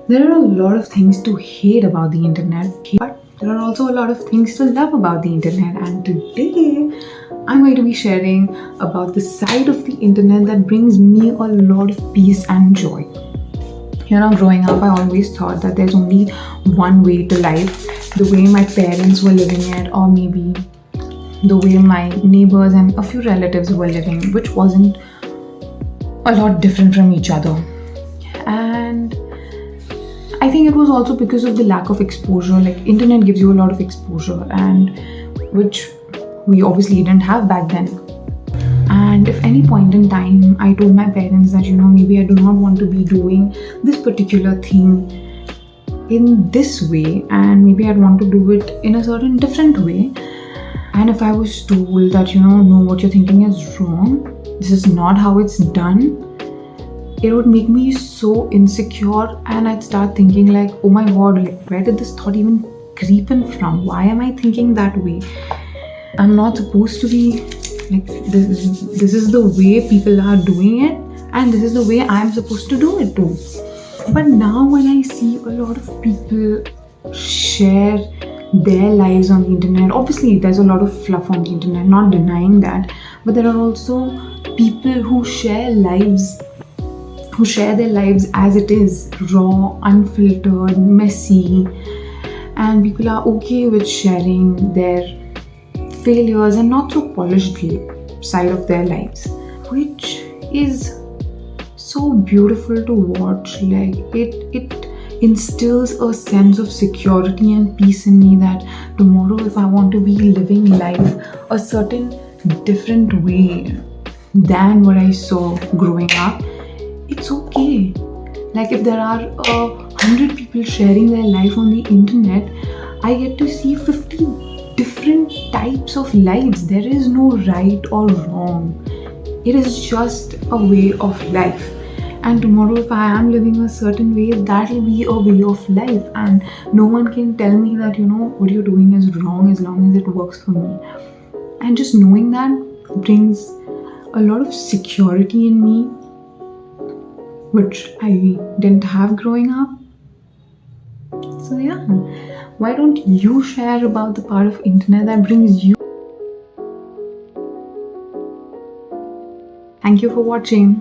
There are a lot of things to hate about the internet, but there are also a lot of things to love about the internet. And today, I'm going to be sharing about the side of the internet that brings me a lot of peace and joy. Growing up, I always thought that there's only one way to life, the way my parents were living it, or maybe the way my neighbors and a few relatives were living, which wasn't a lot different from each other. And I think it was also because of the lack of exposure. Like, internet gives you a lot of exposure, and which we obviously didn't have back then. And if any point in time I told my parents that maybe I do not want to be doing this particular thing in this way, and maybe I'd want to do it in a certain different way, and if I was told that no, what you're thinking is wrong, this is not how it's done, it would make me so insecure, and I'd start thinking like, oh my god, like, where did this thought even creep in from? Why am I thinking that way? I'm not supposed to be like this is the way people are doing it, and this is the way I'm supposed to do it too. But now when I see a lot of people share their lives on the internet, obviously there's a lot of fluff on the internet, not denying that, but there are also people who share their lives as it is, raw, unfiltered, messy, and people are okay with sharing their failures and not so polished side of their lives, which is so beautiful to watch. Like, it instills a sense of security and peace in me that tomorrow, if I want to be living life a certain different way than what I saw growing up, it's okay. Like, if there are 100 people sharing their life on the internet, I get to see 50 different types of lives. There is no right or wrong. It is just a way of life. And tomorrow, if I am living a certain way, that will be a way of life. And no one can tell me that, what you're doing is wrong as long as it works for me. And just knowing that brings a lot of security in me, which I didn't have growing up. So yeah, why don't you share about the part of internet that brings you? Thank you for watching.